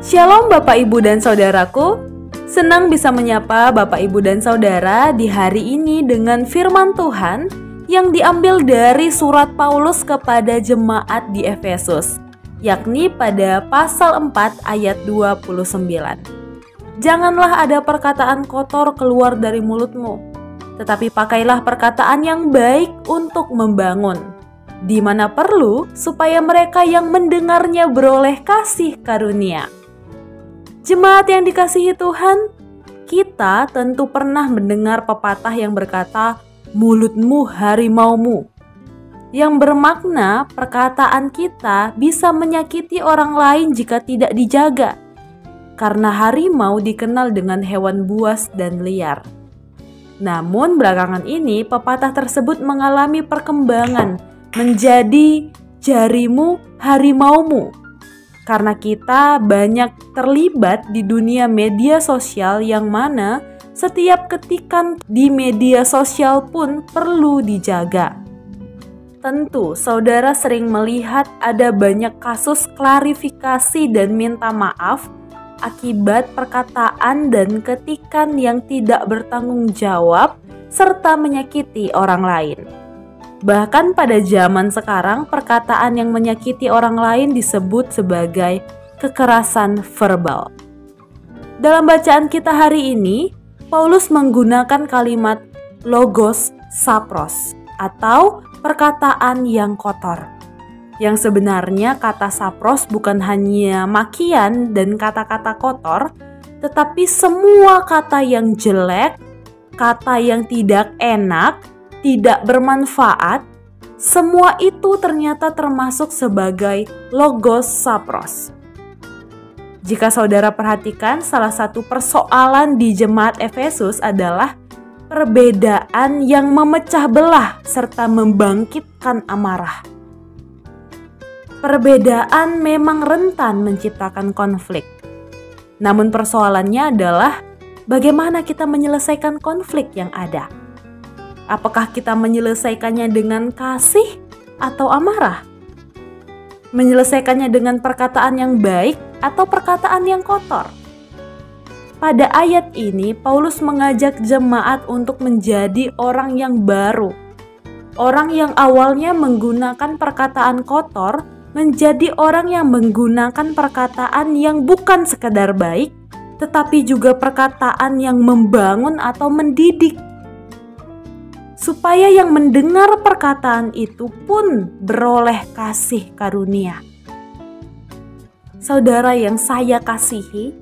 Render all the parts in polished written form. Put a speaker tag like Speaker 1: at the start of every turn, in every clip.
Speaker 1: Shalom Bapak Ibu dan Saudaraku, senang bisa menyapa Bapak Ibu dan Saudara di hari ini dengan firman Tuhan yang diambil dari surat Paulus kepada jemaat di Efesus, yakni pada pasal 4 ayat 29. Janganlah ada perkataan kotor keluar dari mulutmu, tetapi pakailah perkataan yang baik untuk membangun, di mana perlu supaya mereka yang mendengarnya beroleh kasih karunia. Jemaat yang dikasihi Tuhan, kita tentu pernah mendengar pepatah yang berkata, mulutmu harimaumu, yang bermakna perkataan kita bisa menyakiti orang lain jika tidak dijaga, karena harimau dikenal dengan hewan buas dan liar. Namun belakangan ini pepatah tersebut mengalami perkembangan menjadi jarimu harimaumu. Karena kita banyak terlibat di dunia media sosial yang mana setiap ketikan di media sosial pun perlu dijaga. Tentu saudara sering melihat ada banyak kasus klarifikasi dan minta maaf akibat perkataan dan ketikan yang tidak bertanggung jawab serta menyakiti orang lain. Bahkan pada zaman sekarang, perkataan yang menyakiti orang lain disebut sebagai kekerasan verbal. Dalam bacaan kita hari ini, Paulus menggunakan kalimat logos sapros atau perkataan yang kotor. Yang sebenarnya kata sapros bukan hanya makian dan kata-kata kotor, tetapi semua kata yang jelek, kata yang tidak enak, tidak bermanfaat, semua itu ternyata termasuk sebagai logos sapros. Jika saudara perhatikan, salah satu persoalan di jemaat Efesus adalah perbedaan yang memecah belah serta membangkitkan amarah. Perbedaan memang rentan menciptakan konflik. Namun persoalannya adalah bagaimana kita menyelesaikan konflik yang ada. Apakah kita menyelesaikannya dengan kasih atau amarah? Menyelesaikannya dengan perkataan yang baik atau perkataan yang kotor? Pada ayat ini, Paulus mengajak jemaat untuk menjadi orang yang baru. Orang yang awalnya menggunakan perkataan kotor menjadi orang yang menggunakan perkataan yang bukan sekedar baik, tetapi juga perkataan yang membangun atau mendidik. Supaya yang mendengar perkataan itu pun beroleh kasih karunia. Saudara yang saya kasihi,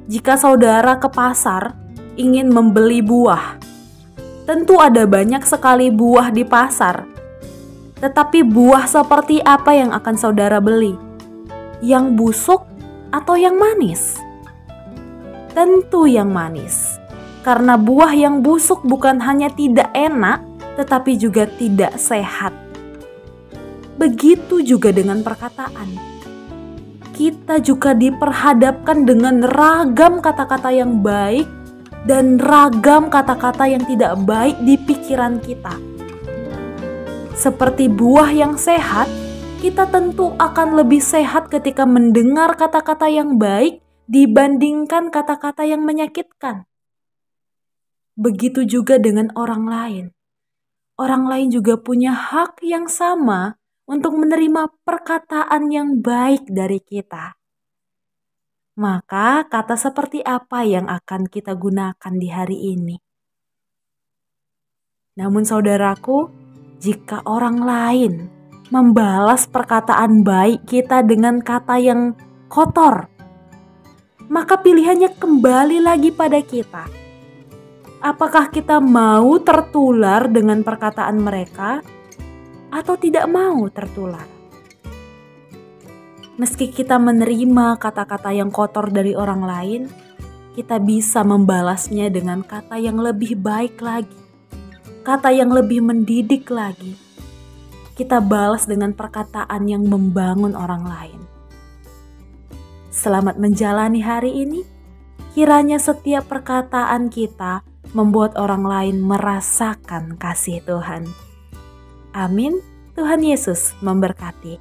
Speaker 1: jika saudara ke pasar ingin membeli buah, tentu ada banyak sekali buah di pasar. Tetapi buah seperti apa yang akan saudara beli? Yang busuk atau yang manis? Tentu yang manis. Karena buah yang busuk bukan hanya tidak enak, tetapi juga tidak sehat. Begitu juga dengan perkataan. Kita juga diperhadapkan dengan ragam kata-kata yang baik dan ragam kata-kata yang tidak baik di pikiran kita. Seperti buah yang sehat, kita tentu akan lebih sehat ketika mendengar kata-kata yang baik dibandingkan kata-kata yang menyakitkan. Begitu juga dengan orang lain. Orang lain juga punya hak yang sama untuk menerima perkataan yang baik dari kita. Maka kata seperti apa yang akan kita gunakan di hari ini? Namun saudaraku, jika orang lain membalas perkataan baik kita dengan kata yang kotor, maka pilihannya kembali lagi pada kita. Apakah kita mau tertular dengan perkataan mereka atau tidak mau tertular? Meski kita menerima kata-kata yang kotor dari orang lain, kita bisa membalasnya dengan kata yang lebih baik lagi, kata yang lebih mendidik lagi. Kita balas dengan perkataan yang membangun orang lain. Selamat menjalani hari ini. Kiranya setiap perkataan kita membuat orang lain merasakan kasih Tuhan. Amin. Tuhan Yesus memberkati.